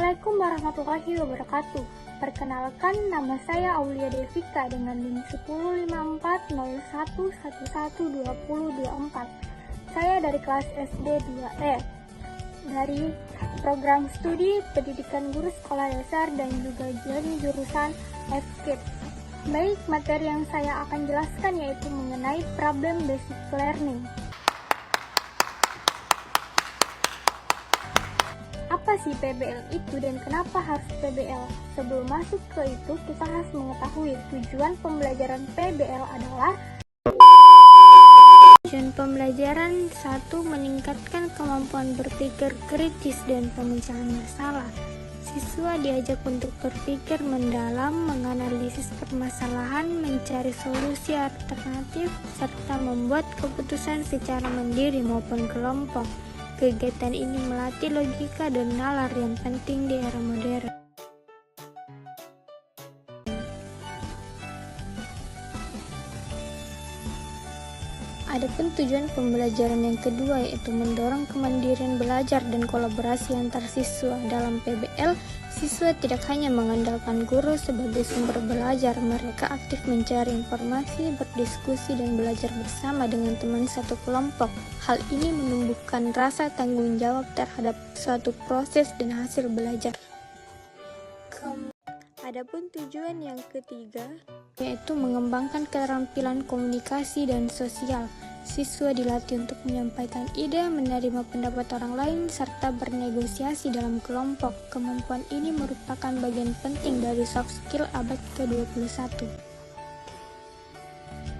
Assalamualaikum warahmatullahi wabarakatuh. Perkenalkan, nama saya Aulia Devika dengan NIM 105401112024. Saya dari kelas SD 2E dari program studi pendidikan guru sekolah dasar dan juga dari jurusan FKIP. Baik, materi yang saya akan jelaskan yaitu mengenai problem basic learning. Apa sih PBL itu dan kenapa harus PBL? Sebelum masuk ke itu, kita harus mengetahui tujuan pembelajaran PBL adalah tujuan pembelajaran 1. Meningkatkan kemampuan berpikir kritis dan pemecahan masalah. Siswa diajak untuk berpikir mendalam, menganalisis permasalahan, mencari solusi alternatif, serta membuat keputusan secara mandiri maupun kelompok. Kegiatan ini melatih logika dan nalar yang penting di era modern. Adapun tujuan pembelajaran yang kedua yaitu mendorong kemandirian belajar dan kolaborasi antar siswa. Dalam PBL, siswa tidak hanya mengandalkan guru sebagai sumber belajar, mereka aktif mencari informasi, berdiskusi, dan belajar bersama dengan teman satu kelompok. Hal ini menumbuhkan rasa tanggung jawab terhadap suatu proses dan hasil belajar. Adapun tujuan yang ketiga yaitu mengembangkan keterampilan komunikasi dan sosial. Siswa dilatih untuk menyampaikan ide, menerima pendapat orang lain, serta bernegosiasi dalam kelompok. Kemampuan ini merupakan bagian penting dari soft skill abad ke-21.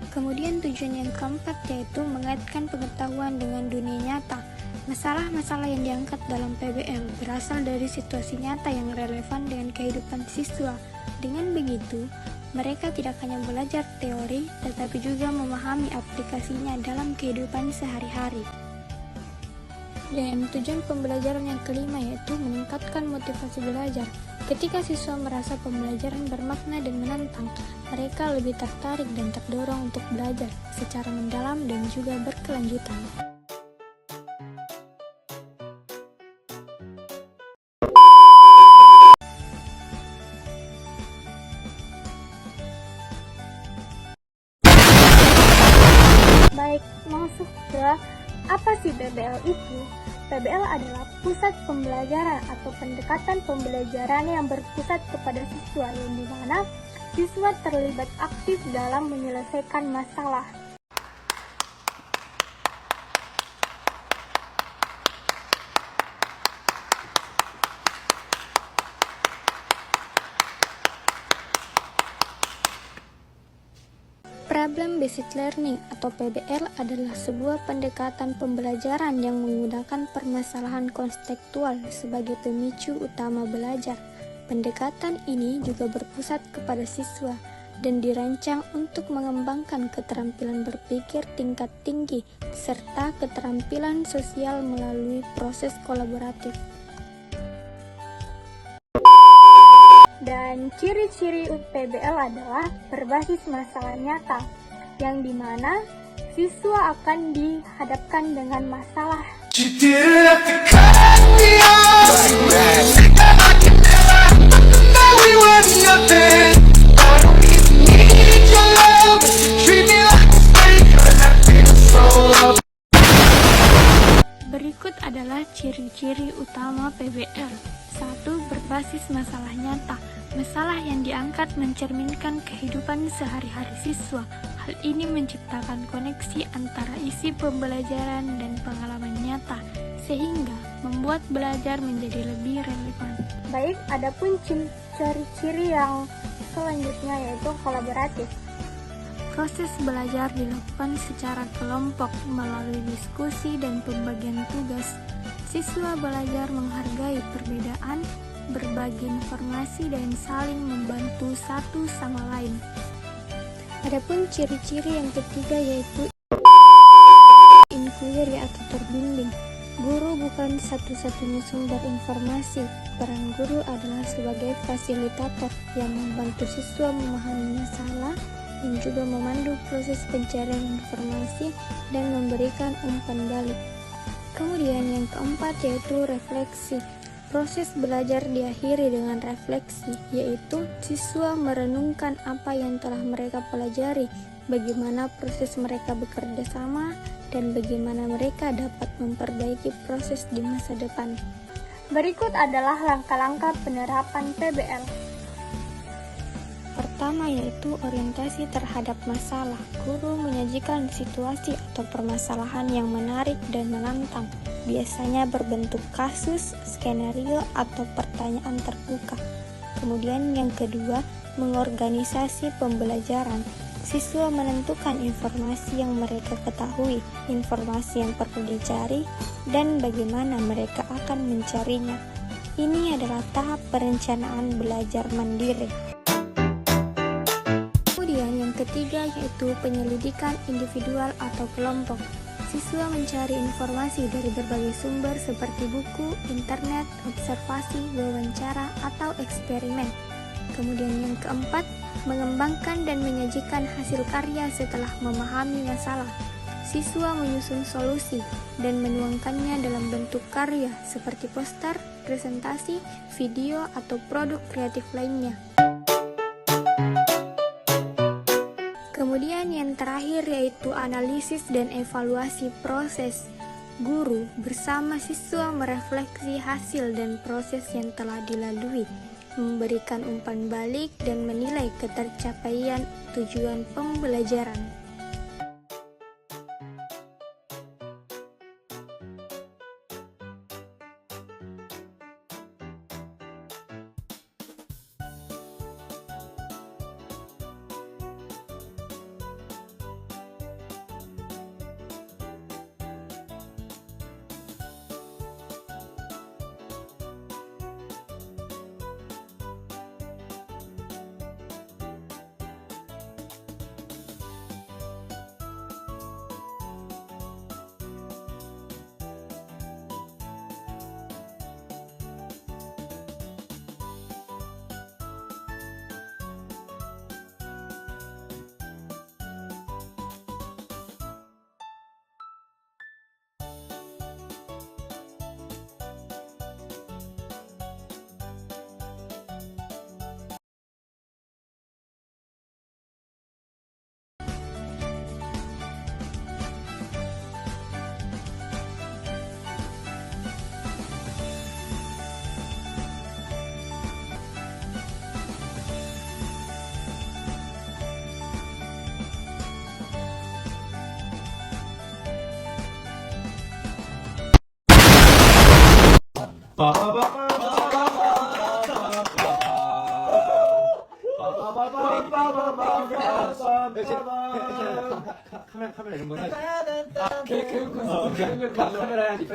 Kemudian tujuan yang keempat yaitu mengaitkan pengetahuan dengan dunia nyata. Masalah-masalah yang diangkat dalam PBL berasal dari situasi nyata yang relevan dengan kehidupan siswa. Dengan begitu, mereka tidak hanya belajar teori, tetapi juga memahami aplikasinya dalam kehidupan sehari-hari. Dan tujuan pembelajaran yang kelima yaitu meningkatkan motivasi belajar. Ketika siswa merasa pembelajaran bermakna dan menantang, mereka lebih tertarik dan terdorong untuk belajar secara mendalam dan juga berkelanjutan. Baik, masuk ke apa sih PBL itu? PBL adalah pusat pembelajaran atau pendekatan pembelajaran yang berpusat kepada siswa, yang dimana siswa terlibat aktif dalam menyelesaikan masalah. Problem Basic Learning atau PBL adalah sebuah pendekatan pembelajaran yang menggunakan permasalahan konseptual sebagai pemicu utama belajar. Pendekatan ini juga berpusat kepada siswa dan dirancang untuk mengembangkan keterampilan berpikir tingkat tinggi serta keterampilan sosial melalui proses kolaboratif. Dan ciri-ciri PBL adalah berbasis masalah nyata, yang dimana siswa akan dihadapkan dengan masalah. Berikut adalah ciri-ciri utama PBL. 1. Berbasis masalah nyata. Masalah yang diangkat mencerminkan kehidupan sehari-hari siswa. Hal ini menciptakan koneksi antara isi pembelajaran dan pengalaman nyata, sehingga membuat belajar menjadi lebih relevan. Baik, adapun ciri-ciri yang selanjutnya yaitu kolaboratif. Proses belajar dilakukan secara kelompok melalui diskusi dan pembagian tugas. Siswa belajar menghargai perbedaan, berbagi informasi, dan saling membantu satu sama lain. Adapun ciri-ciri yang ketiga yaitu inquiry atau terbimbing. Guru bukan satu-satunya sumber informasi. Peran guru adalah sebagai fasilitator yang membantu siswa memahami masalah dan juga memandu proses pencarian informasi dan memberikan umpan balik. Kemudian yang keempat yaitu refleksi. Proses belajar diakhiri dengan refleksi, yaitu siswa merenungkan apa yang telah mereka pelajari, bagaimana proses mereka bekerja sama, dan bagaimana mereka dapat memperbaiki proses di masa depan. Berikut adalah langkah-langkah penerapan PBL. Pertama yaitu orientasi terhadap masalah. Guru menyajikan situasi atau permasalahan yang menarik dan menantang, biasanya berbentuk kasus, skenario, atau pertanyaan terbuka. Kemudian yang kedua, mengorganisasi pembelajaran. Siswa menentukan informasi yang mereka ketahui, informasi yang perlu dicari, dan bagaimana mereka akan mencarinya. Ini adalah tahap perencanaan belajar mandiri. Kemudian yang ketiga yaitu penyelidikan individual atau kelompok. Siswa mencari informasi dari berbagai sumber seperti buku, internet, observasi, wawancara, atau eksperimen. Kemudian yang keempat, mengembangkan dan menyajikan hasil karya setelah memahami masalah. Siswa menyusun solusi dan menuangkannya dalam bentuk karya seperti poster, presentasi, video, atau produk kreatif lainnya. Kemudian yang terakhir yaitu analisis dan evaluasi proses. Guru bersama siswa merefleksi hasil dan proses yang telah dilalui, memberikan umpan balik dan menilai ketercapaian tujuan pembelajaran. 카메라 이런 거 해야지. 카메라 해야지.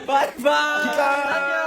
바이바이.